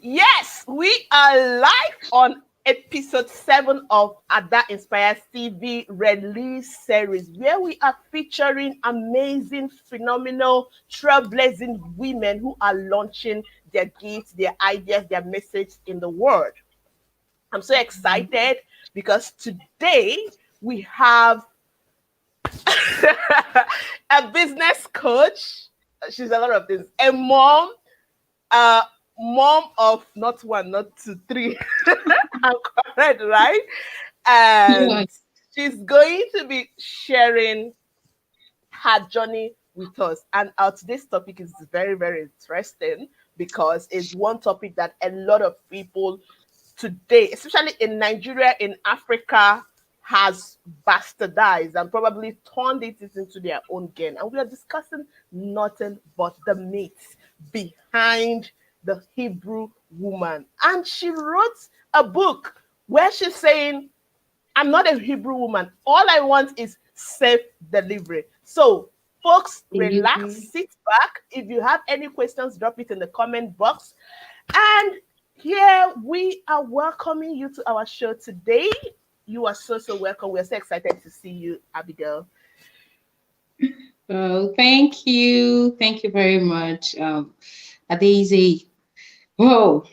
Yes, we are live on episode 7 of AdaInspires Tv release series, where we are featuring amazing, phenomenal, trailblazing women who are launching their gifts, their ideas, their message in the world. I'm so excited because today we have a business coach. She's a lot of things. A mom, uh, mom of not one, not two, three. I'm correct, right? And Yeah. she's going to be sharing her journey with us. And today's topic is very, very interesting because it's one topic that a lot of people today, especially in Nigeria, in Africa, has bastardized and probably turned it into their own game. And we are discussing nothing but the myths behind the Hebrew woman. And she wrote a book where she's saying, I'm not a Hebrew woman. All I want is safe delivery. So, folks, relax, Delivery. sit back. If you have any questions, drop it in the comment box. And here we are welcoming you to our show today. You are so welcome. We're so excited to see you, Abigail. Oh, thank you. Thank you very much, Daisy. Whoa,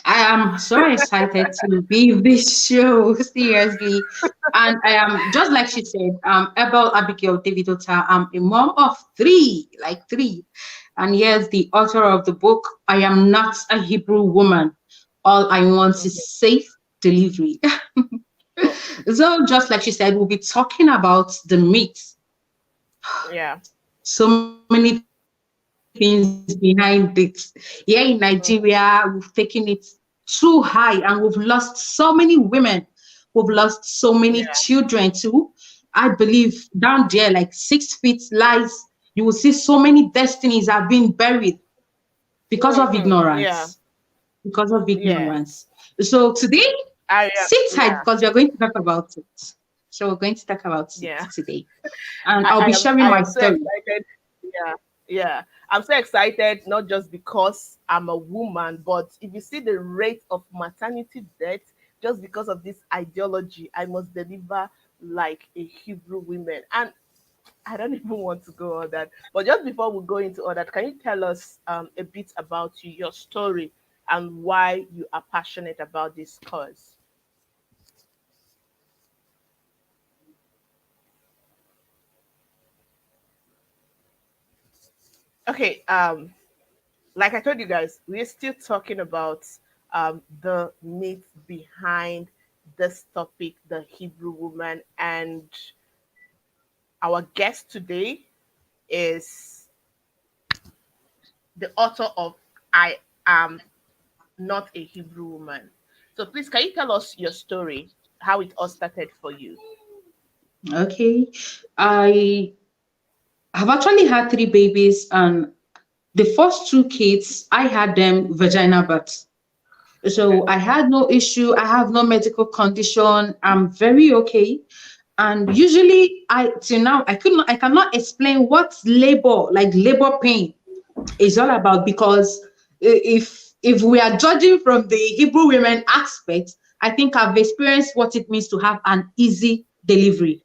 I am so excited to be in this show, seriously. And I am, just like she said, Abel Abigail Davidota. I'm a mom of three, like three. And here's the author of the book, I Am Not a Hebrew Woman. All I want Mhm. is safe delivery. Oh, So, just like she said, we'll be talking about the myths, yeah. so many things behind it. Here in Nigeria, we've taken it too high and we've lost so many women. We've lost so many children Yeah. too. I believe down there, like 6 feet lies, you will see so many destinies have been buried because of Yeah. ignorance. Because of Yes. ignorance. So today, I sit tight yeah. because we are going to talk about it. So we're going to talk about it Yeah. today. And I, I'll I be am sharing I my am so story. excited. Yeah, yeah. I'm so excited, not just because I'm a woman, but if you see the rate of maternity death, just because of this ideology, I must deliver like a Hebrew woman. And I don't even want to go on that. But just before we go into all that, can you tell us a bit about you, your story, and why you are passionate about this cause? Okay. Like I told you guys, we're still talking about the myth behind this topic, the Hebrew woman, and our guest today is the author of I Am Not a Hebrew Woman. So please, can you tell us your story, how it all started for you? Okay. I have actually had three babies, and the first two kids, I had them vaginal birth. Okay. So I had no issue. I have no medical condition. I'm very okay. And usually, I till now I cannot explain what labor pain is all about, because if we are judging from the Hebrew women aspect, I think I've experienced what it means to have an easy delivery.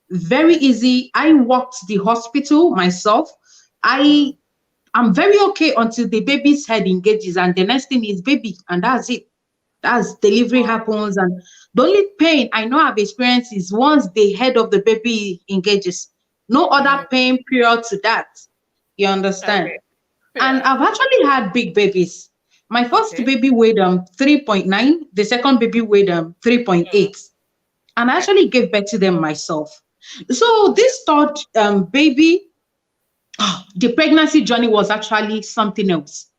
Very Yes. easy. I walked the hospital myself. I Mm. am very okay until the baby's head engages, and the next thing is baby, and that's it. That's delivery Wow. happens, and the only pain I know I've experienced is once the head of the baby engages. No other Mm. pain prior to that. You understand? Okay. And Yeah. I've actually had big babies. My first Okay. baby weighed 3.9, the second baby weighed Mm. 3.8. And I Okay. actually gave birth to them myself. So Okay. this third baby, the pregnancy journey was actually something else,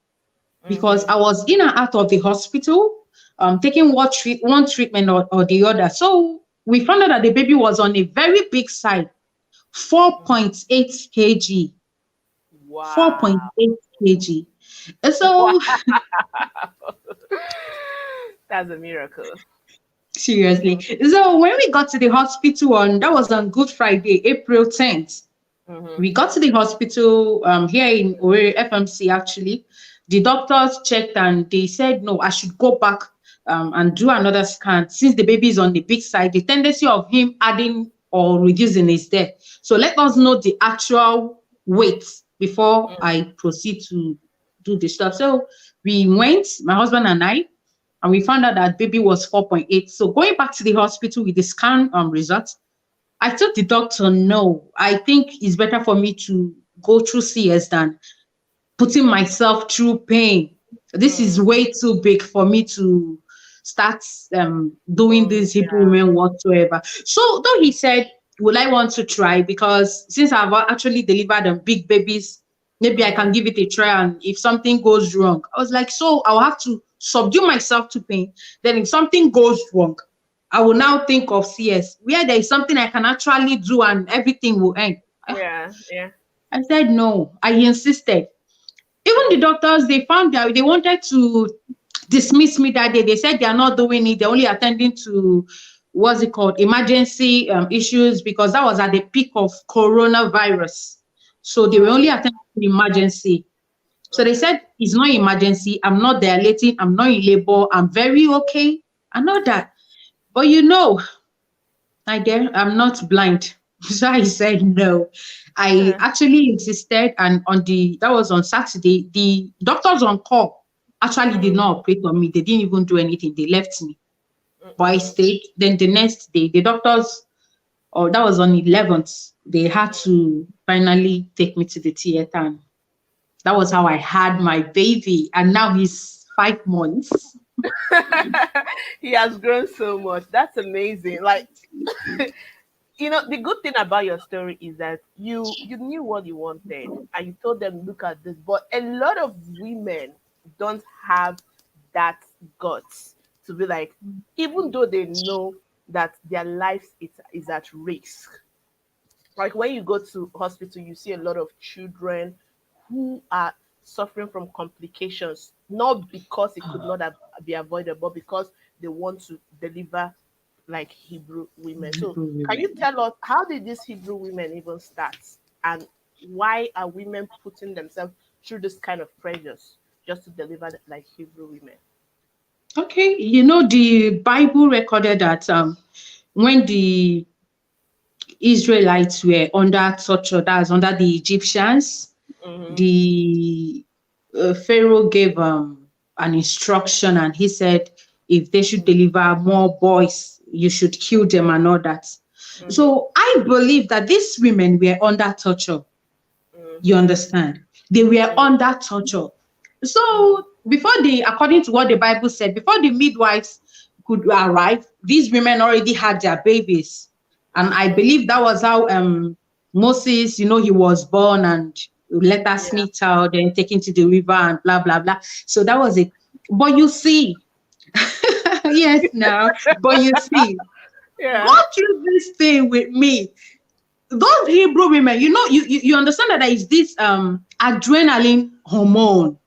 because Mm-hmm. I was in and out of the hospital, taking one treatment or the other. So we found out that the baby was on a very big side, Mm-hmm. 4.8 kg. Wow. 4.8 kg. Wow. So That's a miracle. seriously. Mm-hmm. So when we got to the hospital that was on Good Friday, April 10th, Mm-hmm. we got to the hospital here in Owerri FMC actually. The doctors checked and they said, no, I should go back and do another scan. Since the baby is on the big side, the tendency of him adding or reducing is there. So let us know the actual weight before I proceed to do the stuff. So we went, my husband and I, and we found out that baby was 4.8. So going back to the hospital with the scan results, I told the doctor, no, I think it's better for me to go through CS than putting myself through pain. This is Mm, way too big for me to start doing this Hebrew yeah. women whatsoever. So though he said, will I want to try? Because since I've actually delivered big babies, maybe I can Mm, give it a try. And if something goes wrong, I was like, so I'll have to subdue myself to pain. Then if something goes wrong, I will now think of CS, where there is something I can actually do and everything will end. yeah. Yeah. I said no. I insisted. Even the Mm, doctors, they found out they wanted to dismiss me that day. They said they are not doing it. They're only attending to what's it called, emergency issues, because that was at the peak of coronavirus. So they were only okay. attending to emergency. So they Okay. said it's not emergency. I'm not dilating. I'm not in labor. I'm very okay. I know that. But my dear, I'm not blind. So I said no. I Mm, actually insisted, and that was on Saturday. The doctors on call actually did mm, not operate on me. They didn't even do anything. They left me. But I mm, stayed. Then the next day, the doctors, or that was on 11th, they had to finally take me to the theater. And that was how I had my baby. And now he's 5 months. mm. He has grown so much. That's amazing. Like, the good thing about your story is that you knew what you wanted and you told them, look at this. But a lot of women don't have that guts to be like, even though they know that their life is at risk. Like when you go to hospital, you see a lot of children who are suffering from complications, not because it could not be avoided, but because they want to deliver like Hebrew women. So, can you tell us how did these Hebrew women even start, and why are women putting themselves through this kind of pressures just to deliver like Hebrew women? Okay, the Bible recorded that when the Israelites were under torture, that's under the Egyptians, Mm-hmm. the Pharaoh gave an instruction and he said, if they should deliver more boys, you should kill them and all that. Mm-hmm. So I believe that these women were under torture. You Mm-hmm. understand? They were under torture. So before according to what the Bible said, before the midwives could arrive, these women already had their babies. And I Mm-hmm. believe that was how Moses, he was born and let us Yeah. sneak out and taken to the river and blah blah blah. So that was it. But you see, yes, now, but you see, go Yeah. through this thing with me. Those Hebrew women, you understand that there is this adrenaline hormone.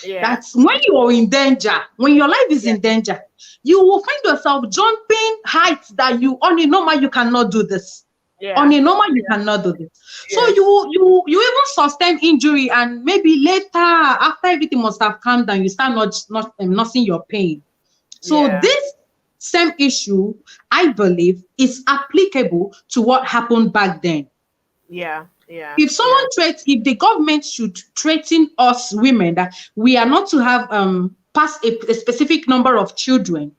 Yeah. That's when you are in danger, when your life is Yeah. in danger, you will find yourself jumping heights that you on a normal you cannot do this. On Yeah. a normal you cannot do this. So Yes. you even sustain injury, and maybe later after everything must have calmed down, you start not nursing your pain. So Yeah. this same issue, I believe, is applicable to what happened back then. Yeah. Yeah. Yeah. If the government should threaten us women that we are not to have past a specific number of children,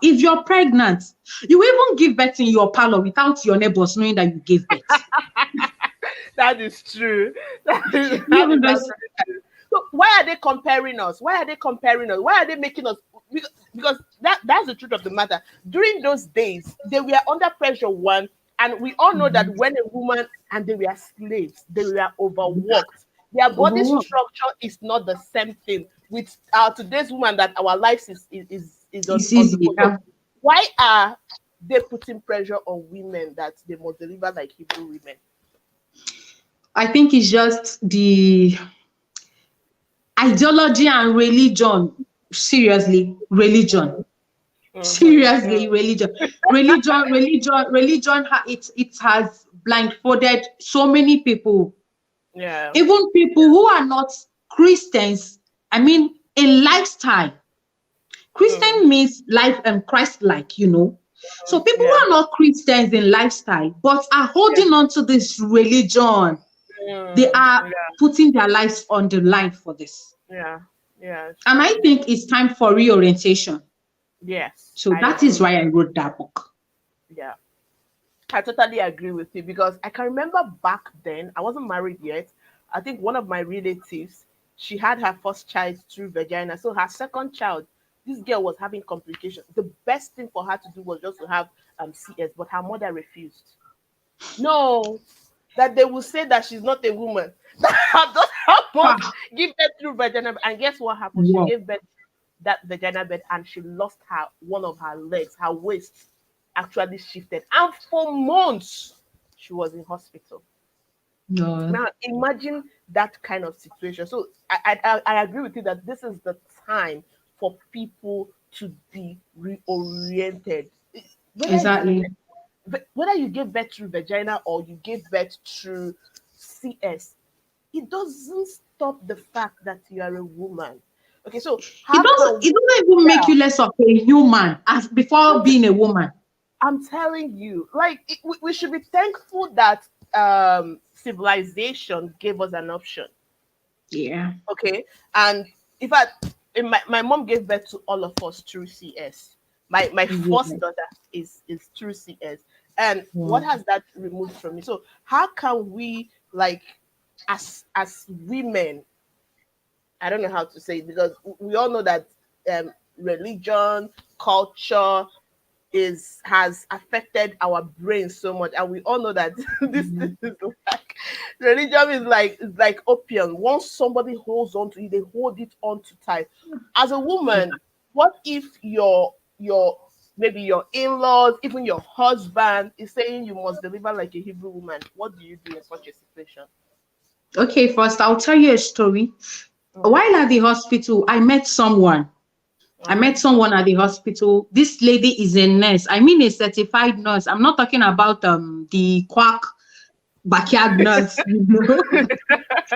if you're pregnant, you even give birth in your parlor without your neighbors knowing that you gave birth. That is true. That is You that is understand? absolutely true. So why are they comparing us? Why are they comparing us? Why are they making us? Because that's the truth of the matter. During those days, they were under pressure. One, and we all know that when a woman and they were slaves, they were overworked. Their body Overwork. structure is not the same thing with today's woman that our lives is It's on the easy. go. So why are they putting pressure on women that they must deliver like Hebrew women? I think it's just the ideology and religion. Seriously, religion. Mm-hmm. Seriously, religion. It has blindfolded so many people, Yeah. even people who are not Christians, I mean, a lifestyle. Mm, Christian means life and Christ-like, you know. So people yeah. who are not Christians in lifestyle, but are Yeah. holding on to this religion, they are Yeah. putting their lives on the line for this. Yeah. Yeah. It's And I true. think it's time for reorientation. Yes, So I that is agree. why I wrote that book. Yeah. I totally agree with you because I can remember back then, I wasn't married yet. I think one of my relatives, she had her first child through vagina. So her second child, this girl was having complications. The best thing for her to do was just to have CS, but her mother refused. No, that they will say that she's not a woman. That just her must Ah, give birth through vagina. And guess what happened? She wow. gave birth that vagina bed and she lost her one of her legs, her waist actually shifted. And for months she was in hospital. No, Now imagine that kind of situation. So I agree with you that this is the time for people to be reoriented. Whether it's exactly. whether you give birth through vagina or you give birth through CS, it doesn't stop the fact that you are a woman. Okay, so how can It doesn't even make yeah, you less of a human as before I'm, t- being a woman. I'm telling you, like we should be thankful that civilization gave us an option. Yeah. Okay, and in fact, my mom gave birth to all of us through CS. My first Yeah. daughter is through CS, and what Wow. has that removed from me? So how can we like as women, I don't know how to say it because we all know that religion, culture is has affected our brains so much, and we all know that this Mhm. is like religion is like opium. Once somebody holds on to it, they hold it on too tight. As a woman, what if your maybe your in-laws, even your husband is saying you must deliver like a Hebrew woman? What do you do in such a situation? Okay, first I'll tell you a story. Mm, While at the hospital, I met someone. I uh-huh. met someone at the hospital. This lady is a nurse. I mean a certified nurse. I'm not talking about the quack backyard nurse, you know.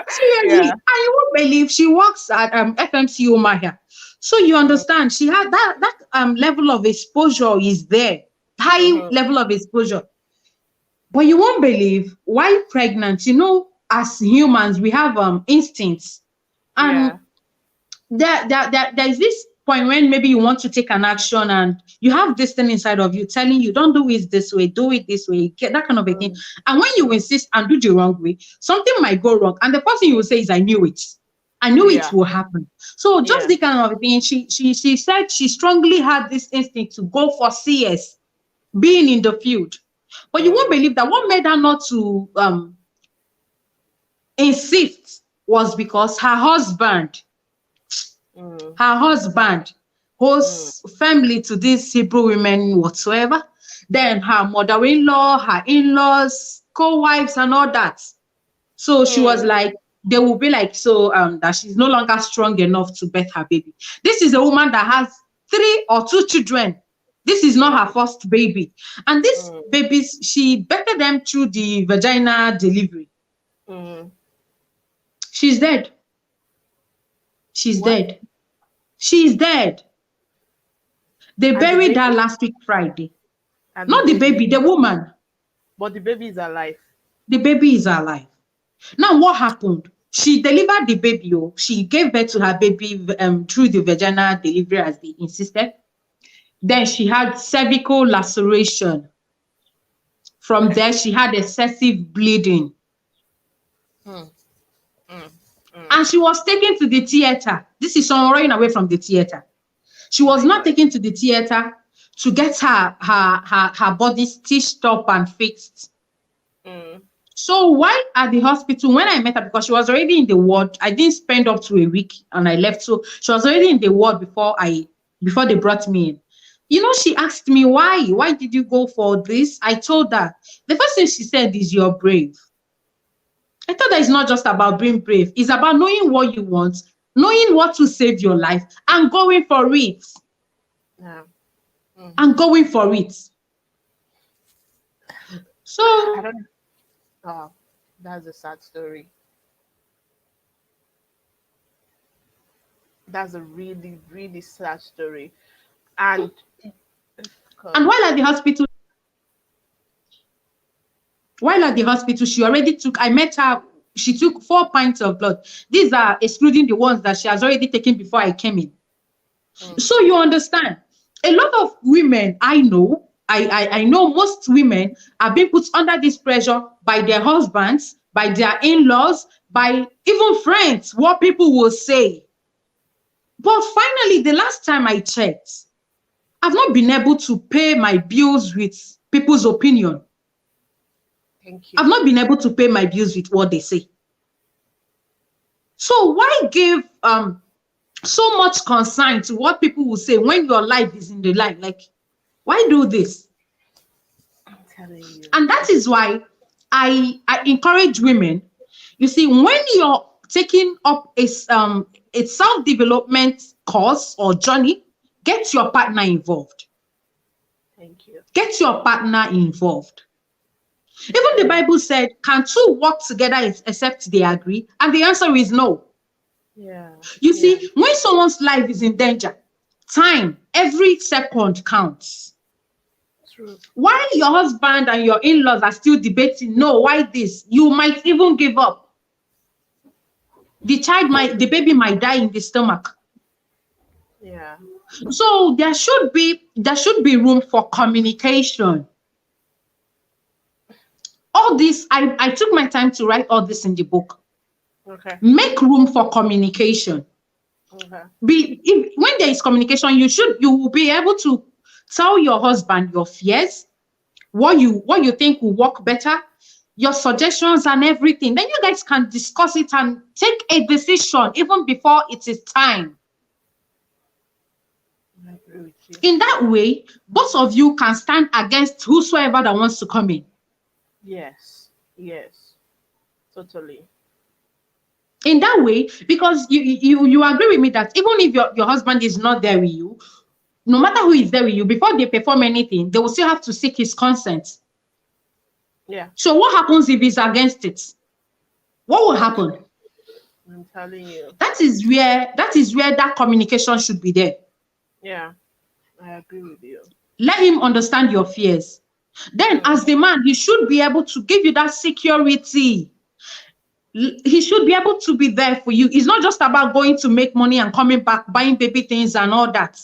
Seriously, Yeah. I won't believe she works at FMC Omahia. So you Mm, understand, she had that level of exposure is there, high mhm. level of exposure. But you won't believe while pregnant, you know, as humans, we have instincts. And Yeah. there's this point when maybe you want to take an action and you have this thing inside of you telling you, don't do it this way, do it this way, get that kind of a thing. Mm, And when you mm, insist and do the wrong way, something might go wrong. And the first thing you will say is, I knew it. I knew it yeah. will happen. So just Yeah. the kind of thing, she said she strongly had this instinct to go for CS, being in the field. But you won't Mm, believe that what made her not to insist was because mm, her husband mm, hosts family to these Hebrew women whatsoever. Then her mother-in-law, her in-laws, co-wives, and all that. So she was mm, like, they will be like, so that she's no longer strong enough to birth her baby. This is a woman that has 3 or 2 children. This is not her mm, first baby. And these mm, babies, she birthed them through the vaginal delivery. mm. She's dead. She's What? dead. She's dead. They And the buried her baby? last week Friday. And the Not the baby. baby, the woman. But the baby is alive. The baby is alive. Now, what happened? She delivered the baby. Oh, she gave birth to her baby through the vaginal delivery as they insisted. Then she had cervical laceration. From there, she had excessive bleeding. Mm, mm, mm. And she was taken to the theater. This is someone running away from the theater. She was My not God. taken to the theater to get her body stitched up and fixed. Mm, So while at the hospital, when I met her, because she was already in the ward, I didn't spend up to a week and I left. So she was already in the ward before they brought me in. You know, she asked me why? Why did you go for this? I told her the first thing she said is you're brave. I thought that it's not just about being brave, it's about knowing what you want, knowing what to save your life, and going for it. yeah. And Mm-hmm. going for it. I So don't. Oh, that's a sad story. That's a really, really sad story. And God, And while at the hospital, she already took, I met her, she took 4 pints of blood. These are excluding the ones that she has already taken before I came in. mm, So you understand, a lot of women I know, I know most women are being put under this pressure by their husbands, by their in-laws, by even friends, what people will say. But finally, the last time I checked, I've not been able to pay my bills with people's opinion. thank I've you. not been able to pay my bills with what they say. So why give so much concern to what people will say when your life is in the line? Like, why do this? I'm telling you. And that is why I encourage women. You see, when you're taking up a self-development course or journey, get your partner involved. Thank you. Get your partner involved. Even the Yeah. Bible said, can two work together except they agree? And the answer is no. Yeah. You Yeah. see, when someone's life is in danger, time, every second counts. True. While your husband and your in-laws are still debating, no, why this? You might even give up. The baby might die in the stomach. Yeah. So there should be room for communication. All this, I took my time to write all this in the book. Okay. Make room for communication. Okay. When there is communication, you will be able to tell your husband your fears, what you think will work better, your suggestions and everything. Then you guys can discuss it and take a decision even before it is time. I agree with you. In that way, both of you can stand against whosoever that wants to come in. Yes. Yes. Totally. In that way, because you agree with me that even if your husband is not there with you, no matter who is there with you, before they perform anything, they will still have to seek his consent. Yeah. So what happens if he's against it? What will happen? I'm telling you. That is where that communication should be there. Yeah. I agree with you. Let him understand your fears. Then, Mm. as the man, he should be able to give you that security. He should be able to be there for you. It's not just about going to make money and coming back, buying baby things and all that.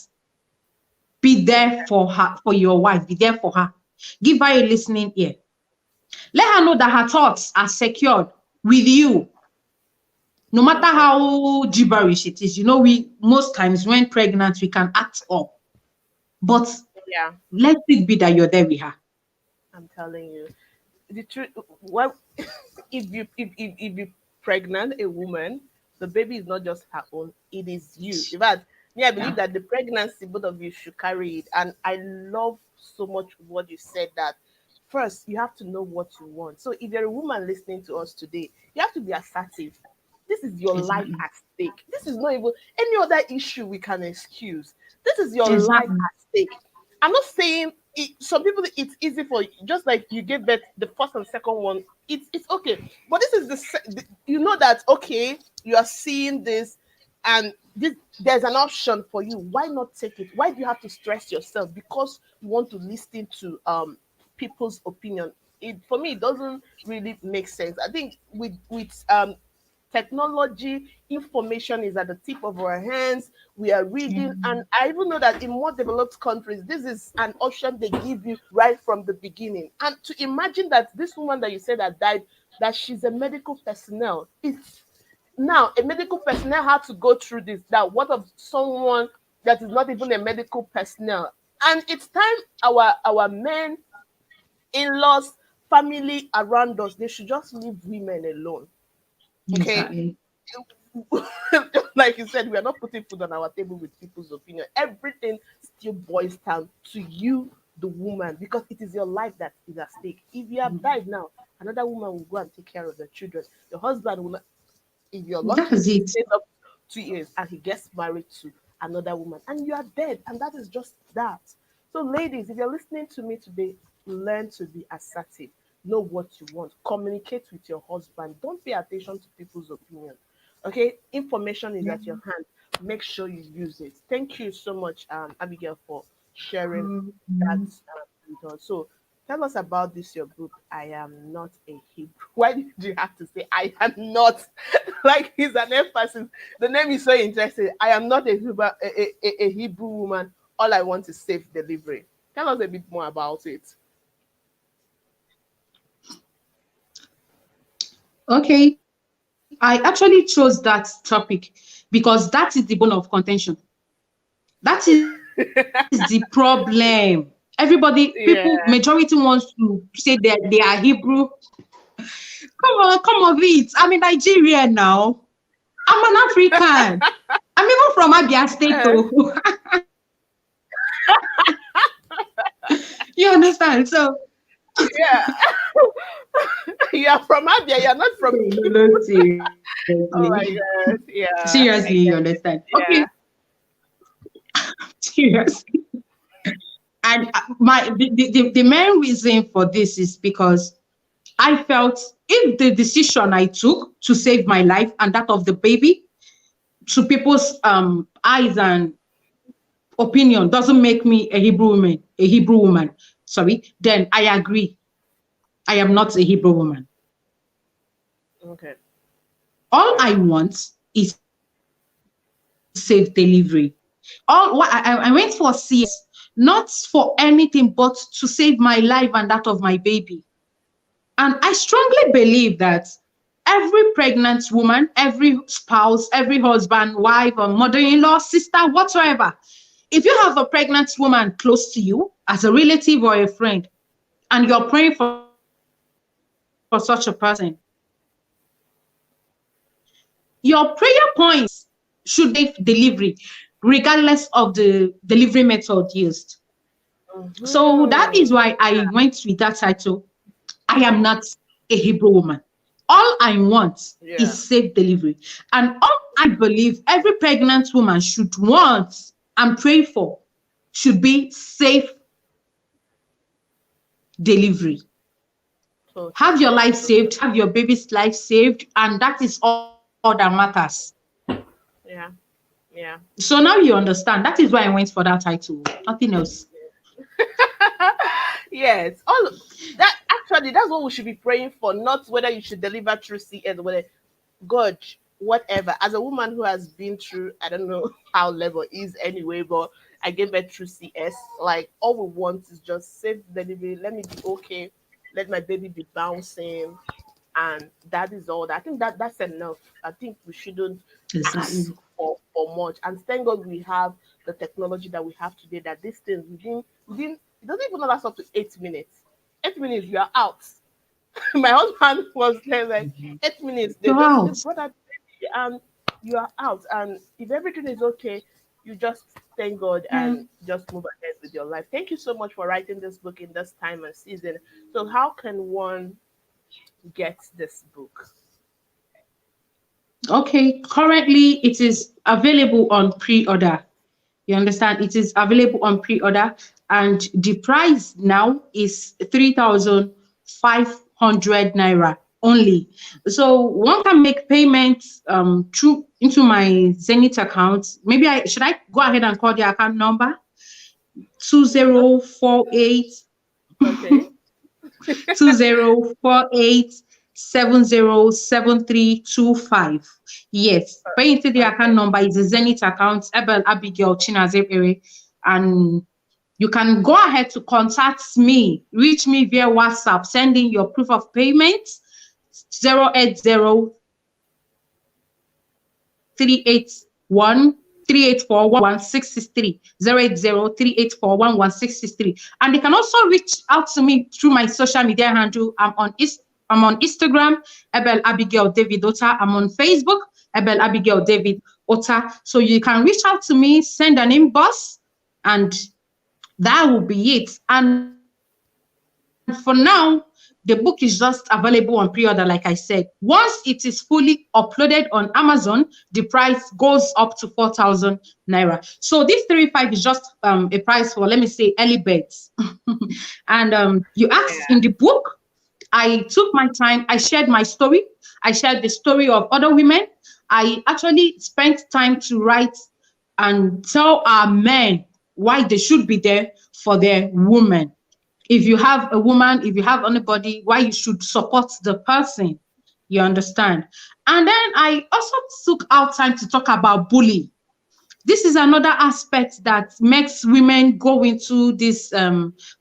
Be there for her, for your wife. Be there for her. Give her a listening ear. Let her know that her thoughts are secured with you. No matter Okay. how gibberish it is, we most times when pregnant we can act up, but Yeah. let it be that you're there with her. I'm telling you. The truth. Well, if you pregnant a woman, the baby is not just her own. It is you. In fact, me, I believe Yeah. that the pregnancy, both of you should carry it. And I love so much what you said that first you have to know what you want. So if you're a woman listening to us today, you have to be assertive. This is your life Exactly. at stake. This is not even any other issue we can excuse. This is your life Exactly. at stake. I'm not saying some people it's easy for just like you gave birth the first and second one. It's okay, but this is you know that okay you are seeing this and there's an option for you. Why not take it? Why do you have to stress yourself because you want to listen to people's opinion? It for me it doesn't really make sense. I think with technology, information is at the tip of our hands. We are Yeah. reading, and I even know that in more developed countries, this is an option they give you right from the beginning. And to imagine that this woman that you said that died, that she's a medical personnel, it's now a medical personnel had to go through this. That what of someone that is not even a medical personnel? And it's time our men, in-laws, family around us, they should just leave women alone. Okay, Exactly. like you said, we are not putting food on our table with people's opinion. Everything still boils down to you, the woman, because it is your life that is at stake. If you have died now, another woman will go and take care of the children. Your husband will, not, if you're lucky, That's he it. stays up 2 years and he gets married to another woman, and you are dead, and that is just that. So, ladies, if you're listening to me today, learn to be assertive. Know what you want. Communicate with your husband. Don't pay attention to people's opinion. Okay, information is Yeah. at your hand. make sure you use it. Thank you so much, Abigail, for sharing that Mhm. with us. So tell us about this your book. I am not a Hebrew. Why did you have to say I am not? Like it's an emphasis. The name is so interesting. I am not a Hebrew, a Hebrew woman. All I want is safe delivery. Tell us a bit more about it. Okay, I actually chose that topic because that is the bone of contention. That is the problem. Everybody, people, Yeah. majority wants to say that they are Hebrew. Come on, it. I'm in Nigeria now. I'm an African. I'm even from Abia State, though. You understand? So, Yeah. You are from Abia. You're not from. no, seriously. Oh my god. Yeah, Seriously, I you get understand? it. Okay, Yeah. seriously. And the main reason for this is because I felt if the decision I took to save my life and that of the baby to people's eyes and opinion doesn't make me a Hebrew woman, sorry, then I agree. I am not a Hebrew woman. Okay. All Yeah. I want is safe delivery. All what I went for CS not for anything but to save my life and that of my baby. And I strongly believe that every pregnant woman, every spouse, every husband, wife, or mother in law, sister, whatsoever, if you have a pregnant woman close to you as a relative or a friend, and you're praying for such a person, your prayer points should be safe delivery, regardless of the delivery method used. So that is Mm-hmm. why I went with that title. I am not a Hebrew woman. All I want Yeah. is safe delivery. And all I believe every pregnant woman should want and pray for should be safe delivery. Have your Totally. life saved, Totally. have your baby's life saved, and that is all that matters. Yeah. Yeah. So now you understand. That is why I went for that title. Nothing else. Yes. All that actually that's what we should be praying for, not whether you should deliver through CS or whether God, whatever. As a woman who has been through, I don't know how level is anyway, but I gave birth through CS. Like all we want is just safe delivery. Let me be okay. Let my baby be bouncing, and that is all. I think that's enough. I think we shouldn't ask Exactly. for much. And thank God we have the technology that we have today. That these things within it doesn't even last up to 8 minutes. 8 minutes, you are out. My husband was there like 8 minutes. You're They out. brought that baby and you are out. And if everything is okay, you just thank God Yeah. and just move ahead with your life. Thank you so much for writing this book in this time and season. So how can one get this book? Okay. Currently, it is available on pre-order. You understand? It is available on pre-order, and the price now is 3,500 naira only. So one can make payments through into my Zenith account. Maybe I should I go ahead and call the account number 2048 Okay. 2048707325. Yes, paying to the account Okay. number is the Zenith account, Ebel Abigail Chinazepere, and you can go ahead to contact me, reach me via WhatsApp, sending your proof of payment 0803813841163 and they can also reach out to me through my social media handle. I'm on Instagram, Ebel Abigail David Ota. I'm on Facebook, Ebel Abigail David Ota. So you can reach out to me, send an inbox, and that will be it. And for now, the book is just available on pre-order, like I said. Once it is fully uploaded on Amazon, the price goes up to 4,000 naira. So this 3,500 is just a price for, let me say, early birds. And you asked in the book, I took my time, I shared my story, I shared the story of other women, I actually spent time to write and tell our men why they should be there for their women. If you have a woman, if you have anybody, why you should support the person. You understand? And then I also took out time to talk about bullying. This is another aspect that makes women go into this,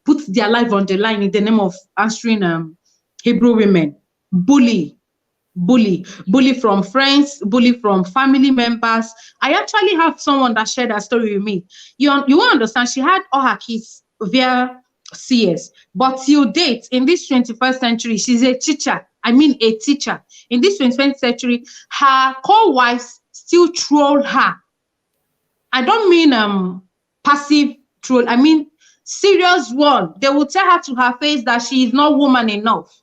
put their life on the line in the name of answering Hebrew women. Bully from friends, bully from family members. I actually have someone that shared that story with me. You won't understand. She had all her kids via CS, but till date in this 21st century, she's a teacher. I mean, a teacher. In this 21st century, her co-wives still troll her. I don't mean passive troll. I mean serious one. They will tell her to her face that she is not woman enough.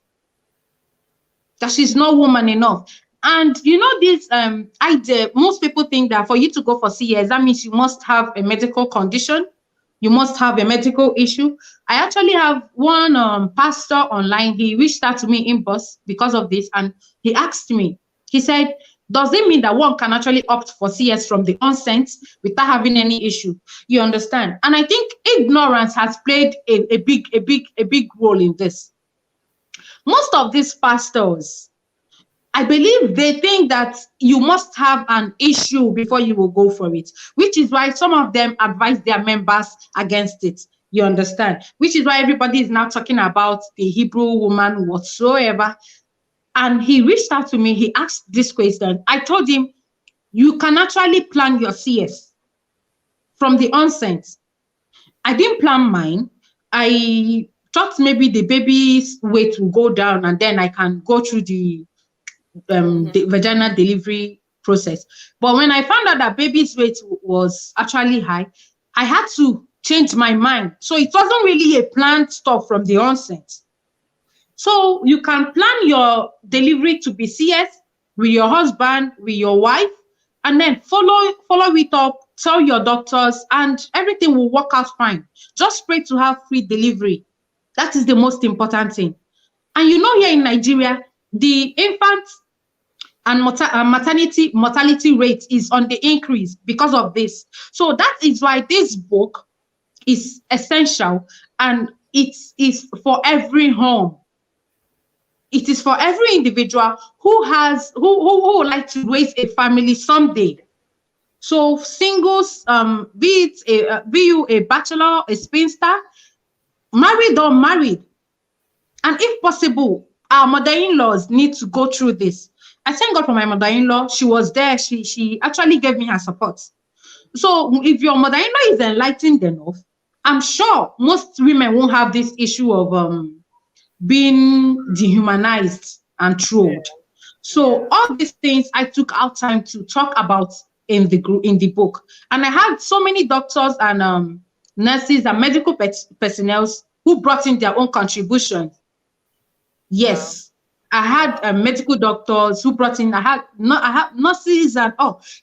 That she's not woman enough. And you know this idea, most people think that for you to go for CS, that means you must have a medical condition, you must have a medical issue. I actually have one pastor online. He reached out to me in bus because of this, and he asked me, he said, does it mean that one can actually opt for CS from the onset without having any issue? You understand? And I think ignorance has played a big role in this. Most of these pastors, I believe they think that you must have an issue before you will go for it, which is why some of them advise their members against it. You understand? Which is why everybody is now talking about the Hebrew woman whatsoever. And he reached out to me. He asked this question. I told him, you can actually plan your CS from the onset. I didn't plan mine. I thought maybe the baby's weight will go down and then I can go through the vaginal delivery process. But when I found out that baby's weight was actually high, I had to change my mind. So it wasn't really a planned stuff from the onset. So you can plan your delivery to be CS with your husband, with your wife, and then follow it up, tell your doctors, and everything will work out fine. Just pray to have free delivery. That is the most important thing. And you know, here in Nigeria, the infant and mortality rate is on the increase because of this. So that is why this book is essential, and it is for every home. It is for every individual who would like to raise a family someday. So singles, be you a bachelor, a spinster, married or married, and if possible, our mother-in-laws need to go through this. I thank God for my mother-in-law. She was there. She actually gave me her support. So if your mother-in-law is enlightened enough, I'm sure most women won't have this issue of being dehumanized and trolled. Yeah. So all these things I took out time to talk about in the book. And I had so many doctors and nurses and medical personnel who brought in their own contribution. Yes. Wow. I had medical doctors who brought in, I had nurses and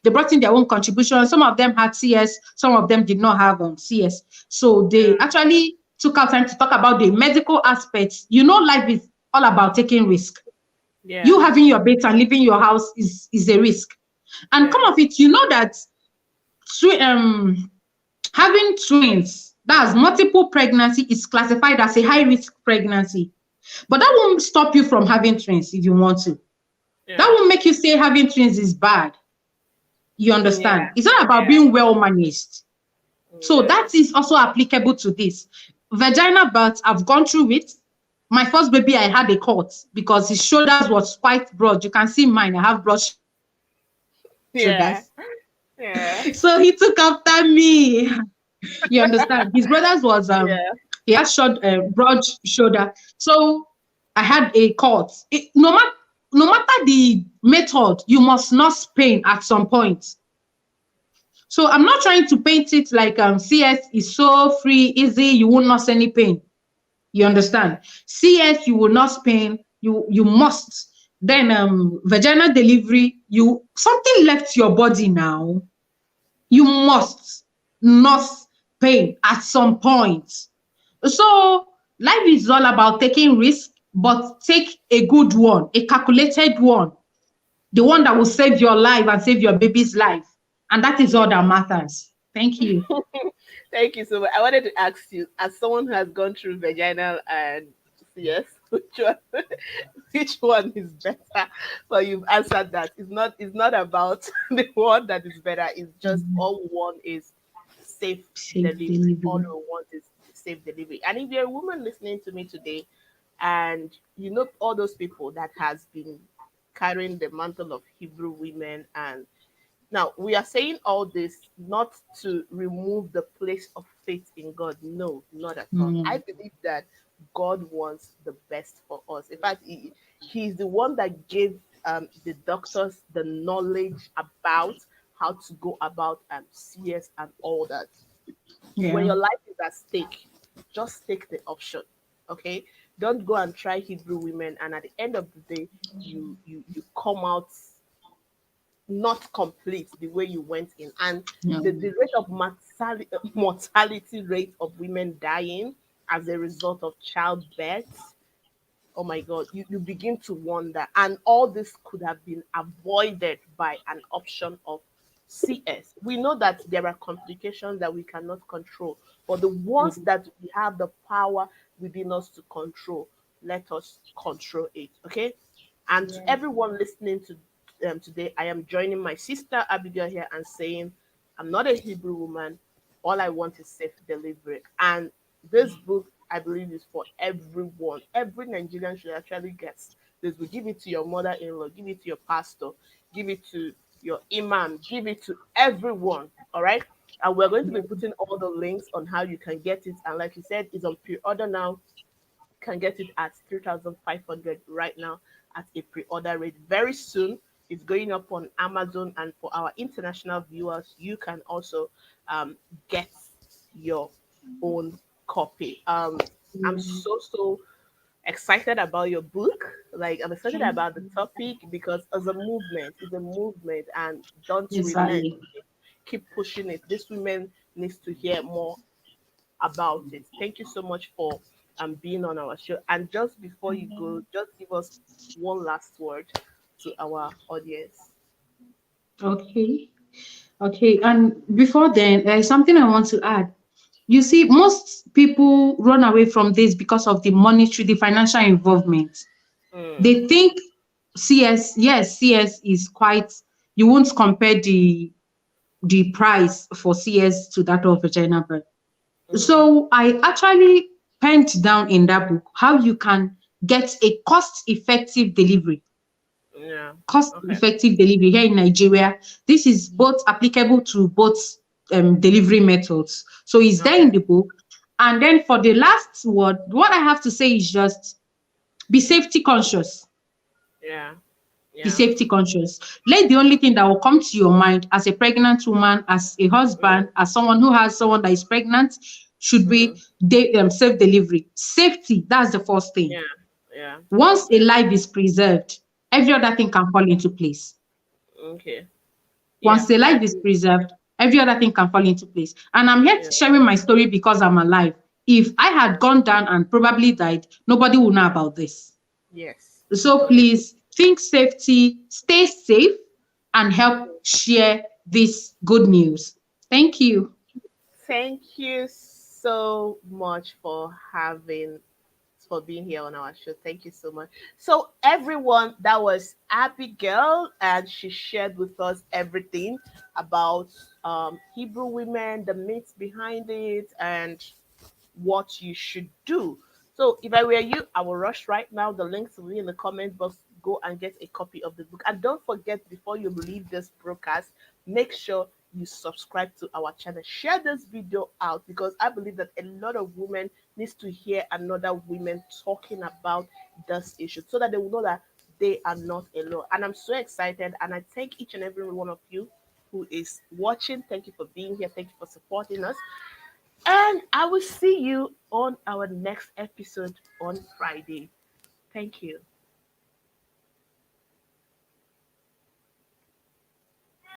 they brought in their own contribution. Some of them had CS, some of them did not have CS. So they actually took out time to talk about the medical aspects. You know, life is all about taking risk. Yeah. You having your baby and leaving your house is a risk. And come of it, you know that having twins, that's multiple pregnancy, is classified as a high-risk pregnancy. But that won't stop you from having twins if you want to. Yeah. That won't make you say having twins is bad. You understand? Yeah. It's not about being well managed. Yeah. So that is also applicable to this. Vaginal birth, I've gone through it. My first baby, I had a cut because his shoulders was quite broad. You can see mine. I have broad shoulders. Yeah. So he took after me. You understand? His brothers was he had short, broad shoulder. So I had a cut. No matter the method, you must nurse pain at some point. So I'm not trying to paint it like CS is so free, easy, you won't nurse any pain. You understand? CS, you will nurse pain. You must. Then vaginal delivery, something left your body now. You must nurse pain at some point. So life is all about taking risk, but take a good one, a calculated one. the one that will save your life and save your baby's life. And that is Yeah. all that matters. Thank you. Thank you so much. I wanted to ask you, as someone who has gone through vaginal and CS, which one is better? Well, you've answered that. It's not about the one that is better. It's just all we want is safe Safe delivery. All delivery. we want is safe delivery. And if you're a woman listening to me today, and you know all those people that has been carrying the mantle of Hebrew women, and now, we are saying all this not to remove the place of faith in God. No, not at all. I Mm, believe that God wants the best for us. In fact, He's the one that gave the doctors the knowledge about how to go about CS and all that. When yeah. your life is at stake, just take the option. Okay, don't go and try Hebrew women, and at the end of the day, you come out not complete the way you went in. And No. the rate of mortality rate of women dying as a result of childbirth, oh my God, you begin to wonder. And all this could have been avoided by an option of CS. We know that there are complications that we cannot control, but the ones that we have the power within us to control, let us control it. Okay. And to everyone listening to today, I am joining my sister Abigail here and saying, I'm not a Hebrew woman. All I want is safe delivery. And this book, I believe, is for everyone. Every Nigerian should actually get this. We give it to your mother-in-law, give it to your pastor, give it to your imam, give it to everyone. All right. And we're going to be putting all the links on how you can get it. And like you said, it's on pre-order now, can get it at 3,500 right now at a pre-order rate. Very soon, it's going up on Amazon, and for our international viewers, you can also get your own copy. I'm so excited about your book. Like, I'm excited about the topic because as a movement, it's a movement, and don't relent. Exactly. Keep pushing it. This women needs to hear more about it. Thank you so much for being on our show. And just before you go, just give us one last word to our audience. Okay. Okay. And before then, there's something I want to add. You see, most people run away from this because of the monetary, the financial involvement. Mm, They think CS, yes, CS is quite, you won't compare the price for CS to that of vagina birth. mm, So I actually penned down in that book how you can get a cost-effective delivery. yeah. Okay. Cost-effective delivery here in Nigeria. This is both applicable to both delivery methods. So it's there Okay. in the book. And then for the last word, what I have to say is just be safety conscious. Yeah. Be Yeah. safety conscious. Let the only thing that will come to your mind as a pregnant woman, as a Mm, husband, as someone who has someone that is pregnant, should mm, be safe delivery. Safety, that's the first thing. yeah. Yeah. Once a Okay. life is preserved, every other thing can fall into place. Okay. Yeah. Once a I life is agree. preserved, every other thing can fall into place. And I'm here Yeah. sharing my story because I'm alive. If I had gone down and probably died, nobody would know about this. Yes. So Yes. please think safety, stay safe, and help share this good news. Thank you. Thank you so much for being here on our show. Thank you so much. So, everyone, that was Abigail, and she shared with us everything about Hebrew women, the myths behind it, and what you should do. So if I were you, I will rush right now. The links will be in the comment box. Go and get a copy of the book. And don't forget, before you leave this broadcast, make sure you subscribe to our channel. Share this video out because I believe that a lot of women needs to hear another women talking about this issue so that they will know that they are not alone. And I'm so excited, and I thank each and every one of you who is watching. Thank you for being here. Thank you for supporting us. And I will see you on our next episode on Friday. Thank you.